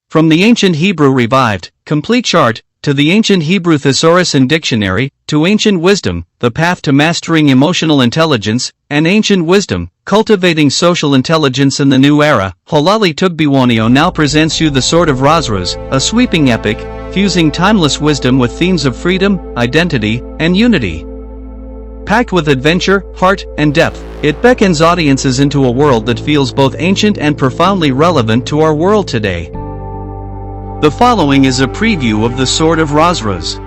From the Ancient Hebrew Revived, Complete Chart, to the Ancient Hebrew Thesaurus and Dictionary, to Ancient Wisdom, The Path to Mastering Emotional Intelligence, and Ancient Wisdom, Cultivating Social Intelligence in the New Era, Halali Togbi-Wonyo now presents you the Sword of Razirus, a sweeping epic, fusing timeless wisdom with themes of freedom, identity, and unity. Packed with adventure, heart, and depth, it beckons audiences into a world that feels both ancient and profoundly relevant to our world today. The following is a preview of the Sword of Razirus.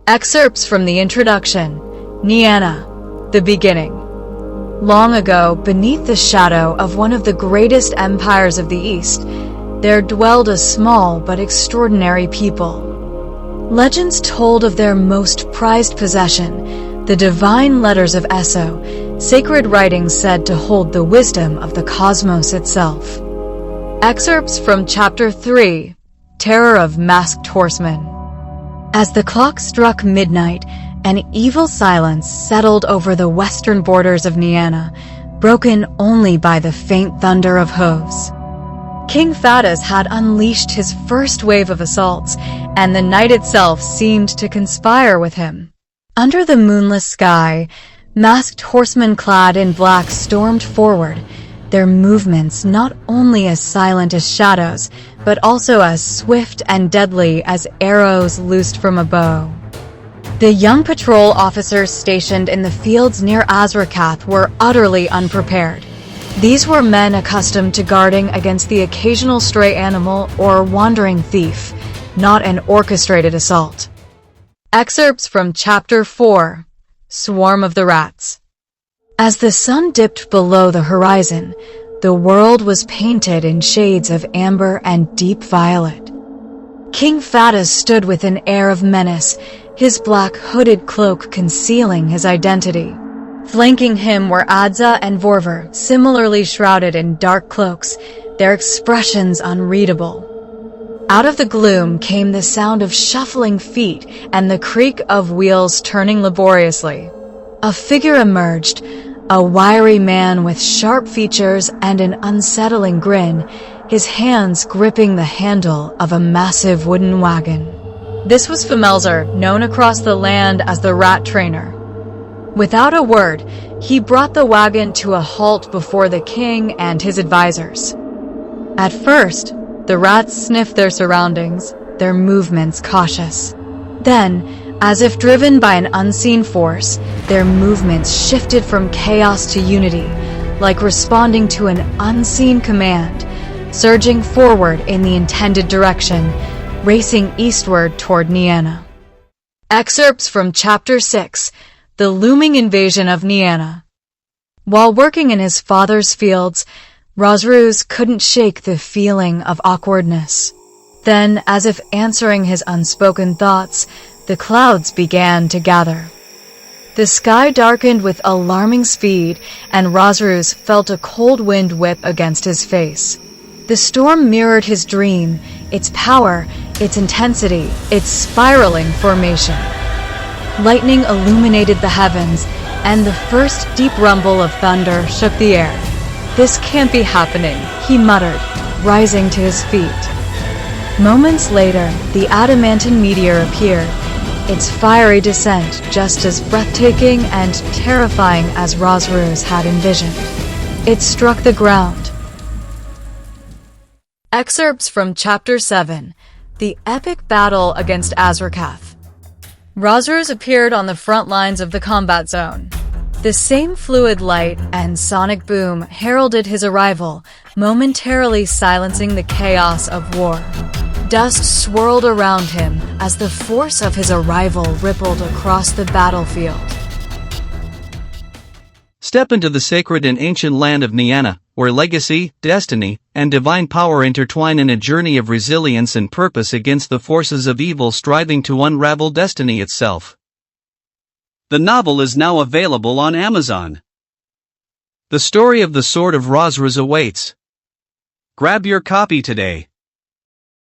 Excerpts from the introduction. Niana, the beginning. Long ago, beneath the shadow of one of the greatest empires of the East, there dwelled a small but extraordinary people. Legends told of their most prized possession, the divine letters of Eso, sacred writings said to hold the wisdom of the cosmos itself. Excerpts from Chapter 3, Terror of Masked Horsemen. As the clock struck midnight, an evil silence settled over the western borders of Niana, broken only by the faint thunder of hooves. King Faddis had unleashed his first wave of assaults, and the night itself seemed to conspire with him. Under the moonless sky, masked horsemen clad in black stormed forward, their movements not only as silent as shadows, but also as swift and deadly as arrows loosed from a bow. The young patrol officers stationed in the fields near Azrakath were utterly unprepared. These were men accustomed to guarding against the occasional stray animal or wandering thief, not an orchestrated assault. Excerpts from Chapter 4, Swarm of the Rats. As the sun dipped below the horizon, the world was painted in shades of amber and deep violet. King Faddis stood with an air of menace, his black hooded cloak concealing his identity. Flanking him were Adza and Vorver, similarly shrouded in dark cloaks, their expressions unreadable. Out of the gloom came the sound of shuffling feet and the creak of wheels turning laboriously. A figure emerged, a wiry man with sharp features and an unsettling grin, his hands gripping the handle of a massive wooden wagon. This was Femelzer, known across the land as the Rat Trainer. Without a word, he brought the wagon to a halt before the king and his advisors. At first, the rats sniffed their surroundings, their movements cautious. Then, as if driven by an unseen force, their movements shifted from chaos to unity, like responding to an unseen command, surging forward in the intended direction, racing eastward toward Niana. Excerpts from Chapter 6, The Looming Invasion of Niana. While working in his father's fields, Razirus couldn't shake the feeling of awkwardness. Then, as if answering his unspoken thoughts, the clouds began to gather. The sky darkened with alarming speed, and Razirus felt a cold wind whip against his face. The storm mirrored his dream, its power, its intensity, its spiraling formation. Lightning illuminated the heavens, and the first deep rumble of thunder shook the air. "This can't be happening," he muttered, rising to his feet. Moments later, the adamantine meteor appeared, its fiery descent just as breathtaking and terrifying as Razirus had envisioned. It struck the ground. Excerpts from Chapter 7, The Epic Battle against Azrakath. Razirus appeared on the front lines of the combat zone. The same fluid light and sonic boom heralded his arrival, momentarily silencing the chaos of war. Dust swirled around him as the force of his arrival rippled across the battlefield. Step into the sacred and ancient land of Niana, where legacy, destiny, and divine power intertwine in a journey of resilience and purpose against the forces of evil striving to unravel destiny itself. The novel is now available on Amazon. The story of the Sword of Razirus awaits. Grab your copy today.